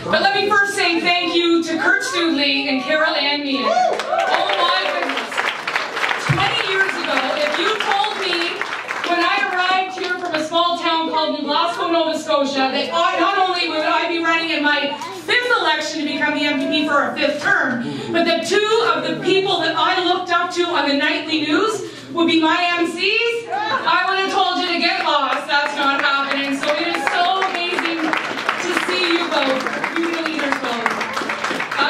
But let me first say thank you to Kurt Studley and Carol Ann Meehan. Oh my goodness. 20 years ago, if you told me when I arrived here from a small town called New Glasgow, Nova Scotia, that not only would I be running in my 5th election to become the MPP for a 5th term, but that 2 of the people that I looked up to on the nightly news would be my MCs, I would have told you to get lost. That's not happening. So it is so amazing to see you both. You the leaders both.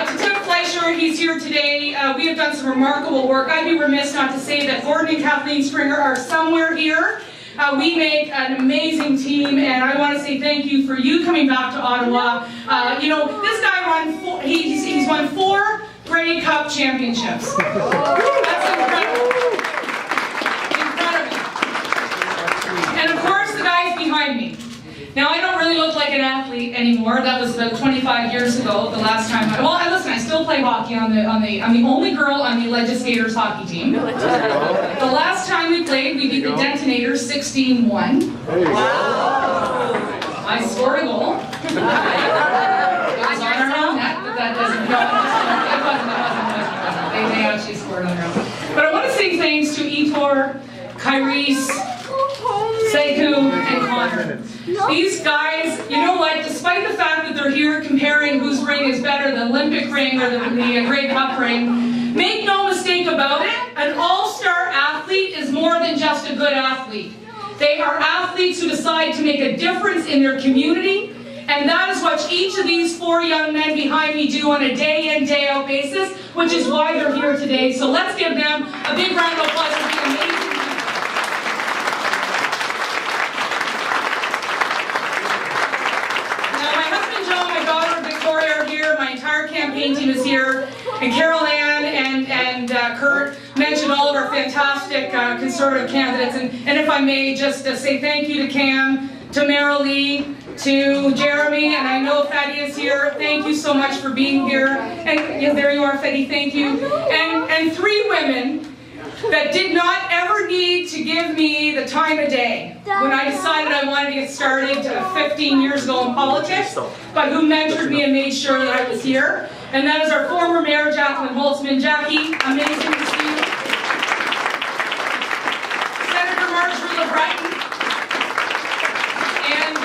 To Tim Fleischer, he's here today. We have done some remarkable work. I'd be remiss not to say that Gordon and Kathleen Springer are somewhere here. We make an amazing team, and I want to say thank you for you coming back to Ottawa. You know, this guy he's won 4 Grey Cup championships. That's incredible. Incredible. And of course, the guys behind me. Now, I don't really look like an athlete anymore. That was about 25 years ago, the last time. Listen, I still play hockey. I'm the only girl on the Legislators hockey team. The last time we played, we beat the Detonators 16-1. Wow! I scored a goal. It was on our own net, but that doesn't. No, it wasn't. They actually scored on their own. But I want to say thanks to Etor, Kyrese, Sekou, and Connor. These guys, you know what, despite the fact that they're here comparing whose ring is better, the Olympic ring or the Grey Cup ring, make no mistake about it, an all-star athlete is more than just a good athlete. They are athletes who decide to make a difference in their community, and that is what each of these 4 young men behind me do on a day-in, day-out basis, which is why they're here today. So let's give them a big round of applause for being amazing. Campaign team is here, and Carol Ann and Kurt mentioned all of our fantastic Conservative candidates, and if I may just say thank you to Cam, to Marilee, to Jeremy, and I know Fetty is here. Thank you so much for being here, and yeah, there you are, Fetty, thank you. And 3 women that did not ever need to give me the time of day when I decided I wanted to get started 15 years ago in politics, but who mentored me and made sure that I was here. And that is our former Mayor, Jacqueline Holtzman. Jackie, amazing to see you. Senator Marjorie LeBreton. And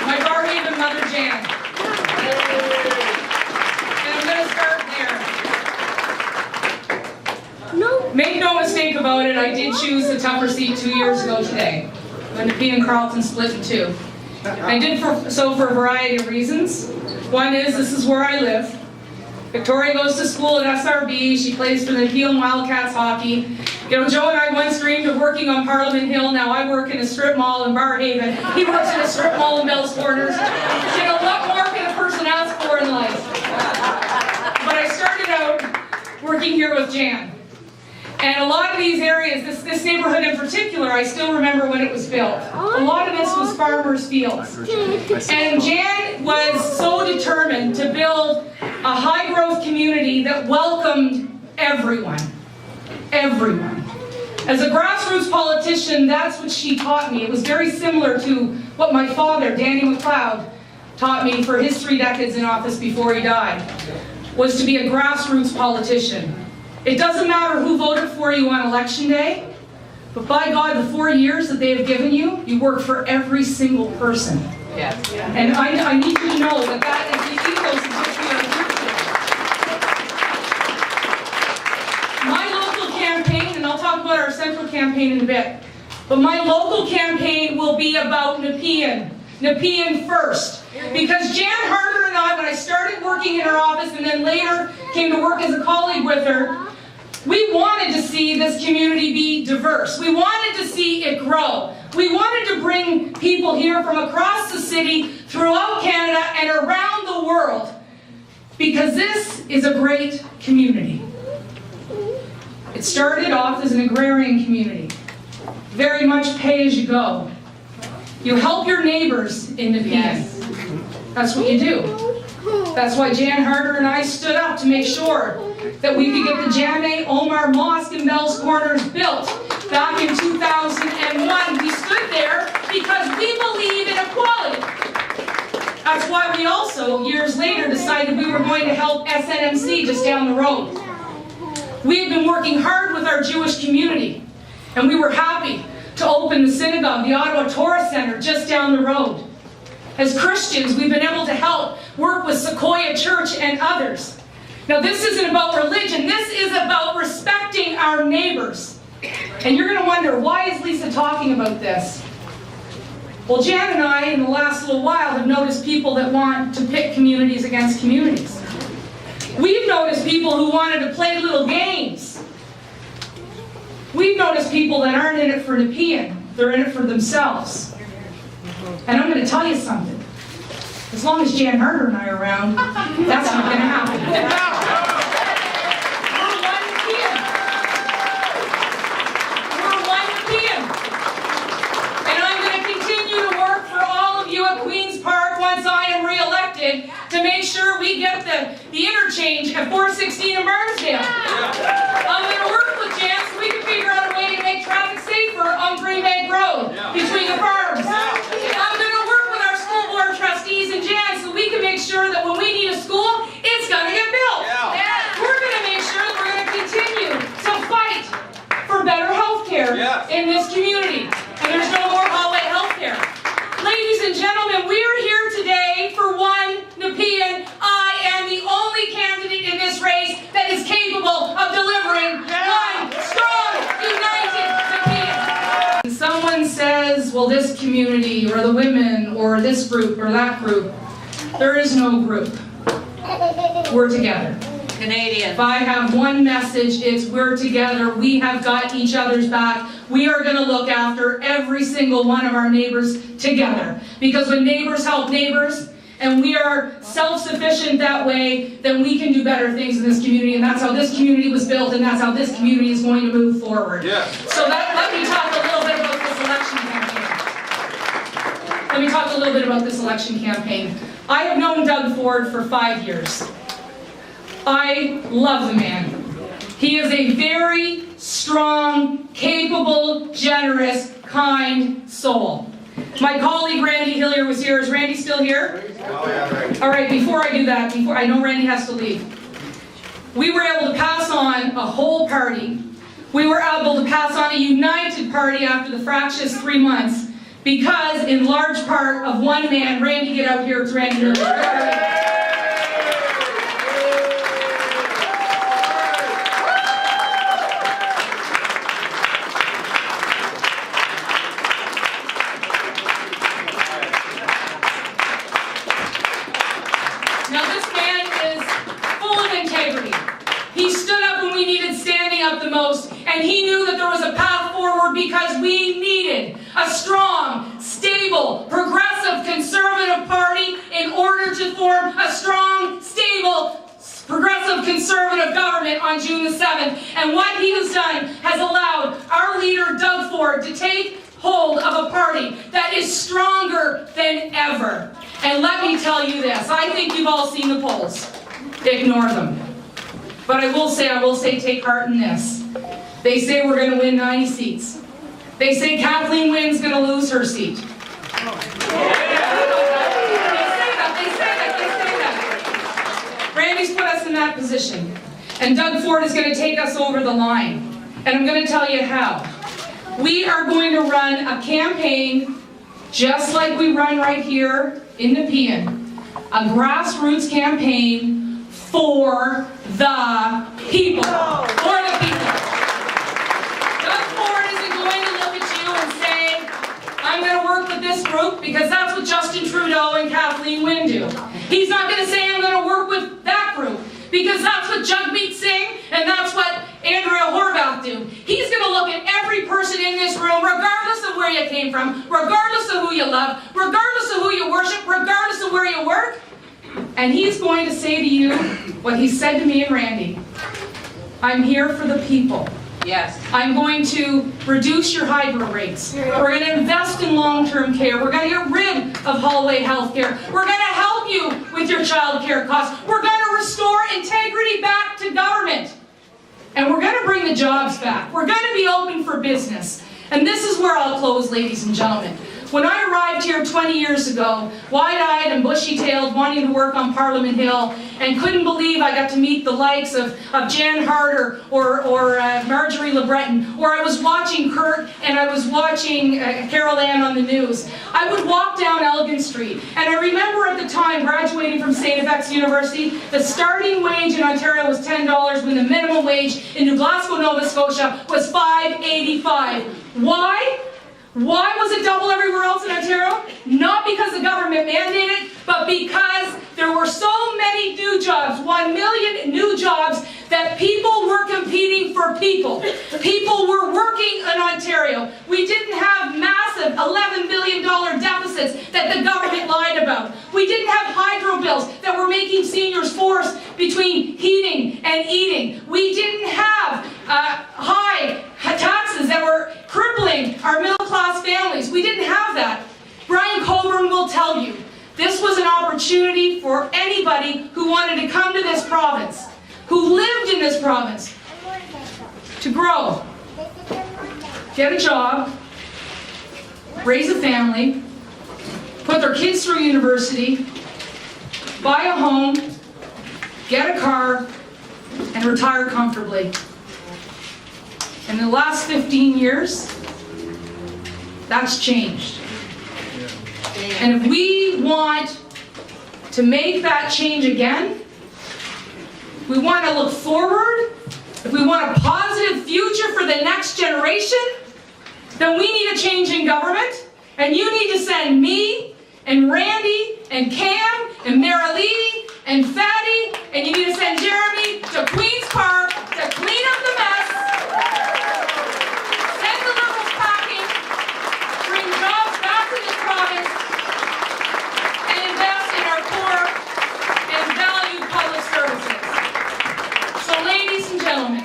my Barhaven mother, Jan. And I'm going to start there. Make no mistake about it, I did choose the tougher seat 2 years ago today, when the P and Carleton split in 2. I did so for a variety of reasons. One is, this is where I live. Victoria goes to school at SRB, she plays for the Peel Wildcats hockey. You know, Joe and I once dreamed of working on Parliament Hill, now I work in a strip mall in Barhaven. He works in a strip mall in Bell's Corners. You know, what more can a person ask for in life? But I started out working here with Jan. And a lot of these areas, this neighborhood in particular, I still remember when it was built. A lot of this was farmers' fields. And Jan was so determined to build a high-growth community that welcomed everyone. Everyone. As a grassroots politician, that's what she taught me. It was very similar to what my father, Danny MacLeod, taught me for his 3 decades in office before he died, was to be a grassroots politician. It doesn't matter who voted for you on election day, but by God, the 4 years that they have given you, you work for every single person. Yes. And I need you to know that is the ethos in which we are here today. My local campaign, and I'll talk about our central campaign in a bit, but my local campaign will be about Nepean. Nepean first. Because Jan Harder and I, when I started working in her office and then later came to work as a colleague with her, we wanted to see this community be diverse. We wanted to see it grow. We wanted to bring people here from across the city, throughout Canada, and around the world, because this is a great community. It started off as an agrarian community, very much pay as you go. You help your neighbors in Nepean. Yes. That's what you do. That's why Jan Harder and I stood up to make sure that we could get the Jammeh Omar Mosque in Bell's Corners built back in 2001. We stood there because we believe in equality. That's why we also, years later, decided we were going to help SNMC just down the road. We had been working hard with our Jewish community, and we were happy to open the synagogue, the Ottawa Torah Center, just down the road. As Christians, we've been able to help work with Sequoia Church and others. Now, this isn't about religion. This is about respecting our neighbors. And you're going to wonder, why is Lisa talking about this? Well, Jan and I, in the last little while, have noticed people that want to pit communities against communities. We've noticed people who wanted to play little games. We've noticed people that aren't in it for Nepean. They're in it for themselves. And I'm going to tell you something. As long as Jan Harder and I are around, that's not going to happen. We're one Nepean. We're one Nepean. And I'm going to continue to work for all of you at Queen's Park once I am re-elected to make sure we get the interchange at 416 in Barnesdale. I'm going to work with Jan so we can figure out a way to make traffic safer on Green Bank Road between the farms. I'm going to work with our school board trustees and Jan so we can make sure that when we need a school, it's going to get built. We're going to make sure that we're going to continue to fight for better health care in this community. And there's no more hallway health care. Ladies and gentlemen, we are here today for one Nepean. I am the only candidate in this race that is capable of delivering one strong, united Nepean. When someone says, well, this community, or the women, or this group, or that group, there is no group. We're together. Canadian. If I have one message, it's we're together. We have got each other's back. We are going to look after every single one of our neighbors together. Because when neighbors help neighbors, and we are self-sufficient that way, then we can do better things in this community. And that's how this community was built, and that's how this community is going to move forward. So let me talk a little bit about this election campaign. Let me talk a little bit about this election campaign. I have known Doug Ford for 5 years. I love the man. He is a very strong, capable, generous, kind soul. My colleague Randy Hillier was here. Is Randy still here? Oh, yeah, right. All right, before I do that, I know Randy has to leave. We were able to pass on a whole party. We were able to pass on a united party after the fractious 3 months because, in large part, of one man. Randy, get out here. It's Randy Hillier. And he knew that there was a path forward because we needed a strong, stable, progressive, conservative party in order to form a strong, stable, progressive, conservative government on June the 7th. And what he has done has allowed our leader, Doug Ford, to take hold of a party that is stronger than ever. And let me tell you this, I think you've all seen the polls. Ignore them. But I will say, take heart in this. They say we're going to win 90 seats. They say Kathleen Wynne's going to lose her seat. They say that. Randy's put us in that position. And Doug Ford is going to take us over the line. And I'm going to tell you how. We are going to run a campaign just like we run right here in Nepean. A grassroots campaign for the people. For the people. Doug Ford isn't going to look at you and say, I'm going to work with this group because that's what Justin Trudeau and Kathleen Wynne do. He's not going to say, I'm going to work with that group because that's what Jagmeet Singh and that's what Andrea Horvath do. He's going to look at every person in this room, regardless of where you came from, regardless of who you love, regardless of who you worship, regardless of where you work, and he's going to say to you what he said to me and Randy. I'm here for the people. Yes. I'm going to reduce your hydro rates. We're going to invest in long-term care. We're going to get rid of hallway health care. We're going to help you with your child care costs. We're going to restore integrity back to government. And we're going to bring the jobs back. We're going to be open for business. And this is where I'll close, ladies and gentlemen. When I arrived here 20 years ago, wide-eyed and bushy-tailed, wanting to work on Parliament Hill, and couldn't believe I got to meet the likes of Jan Harder or Marjorie Le Breton, or I was watching Kurt and I was watching Carol Ann on the news. I would walk down Elgin Street, and I remember at the time, graduating from St. FX University, the starting wage in Ontario was $10 when the minimum wage in New Glasgow, Nova Scotia was $5.85. Why? Why was it double everywhere else in Ontario? Not because the government mandated, but because there were so many new jobs, 1 million new jobs, that people were competing for people. People were working in Ontario. We didn't have massive $11 billion deficits that the government lied about. We didn't have hydro bills that were making seniors forced between heating and eating. We didn't have high taxes that were crippling our middle-class families. We didn't have that. Brian Coburn will tell you, this was an opportunity for anybody who wanted to come to this province, who lived in this province, to grow, get a job, raise a family, put their kids through university, buy a home, get a car, and retire comfortably. In the last 15 years, that's changed. And if we want to make that change again, we want to look forward, if we want a positive future for the next generation, then we need a change in government, and you need to send me, and Randy, and Cam, and Marilee, and Fatty, and you need to send Jeremy to Queen's Park to clean up the mess, send the Liberals packing, bring jobs back to this province, and invest in our core and valued public services. So ladies and gentlemen,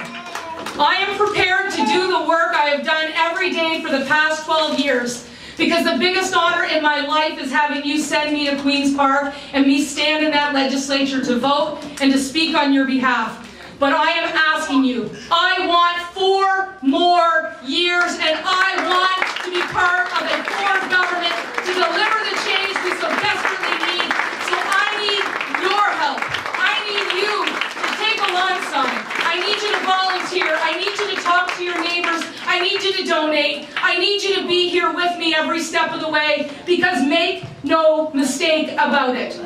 I am prepared to do the work I have done every day for the past 12 years. Because the biggest honor in my life is having you send me to Queen's Park and me stand in that legislature to vote and to speak on your behalf. But I am asking you, I want 4 more years, and I want to be part of a core government to deliver the change we so desperately need. So I need your help. I need you to take a lawn sign. I need you to volunteer. I need you to talk to your neighbors. I need you to donate. I need you to be here with me every step of the way, because make no mistake about it,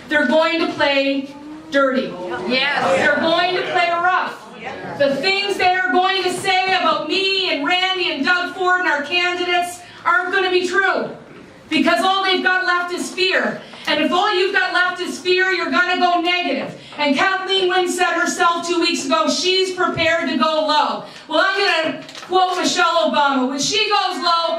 they're going to play dirty. Yes. They're going to play rough. The things they are going to say about me and Randy and Doug Ford and our candidates aren't going to be true, because all they've got left is fear. And if all you've got left is fear, you're going to go negative. And Kathleen Wynne said herself 2 weeks ago, she's prepared to go low. Well, I'm going to quote Michelle Obama. When she goes low,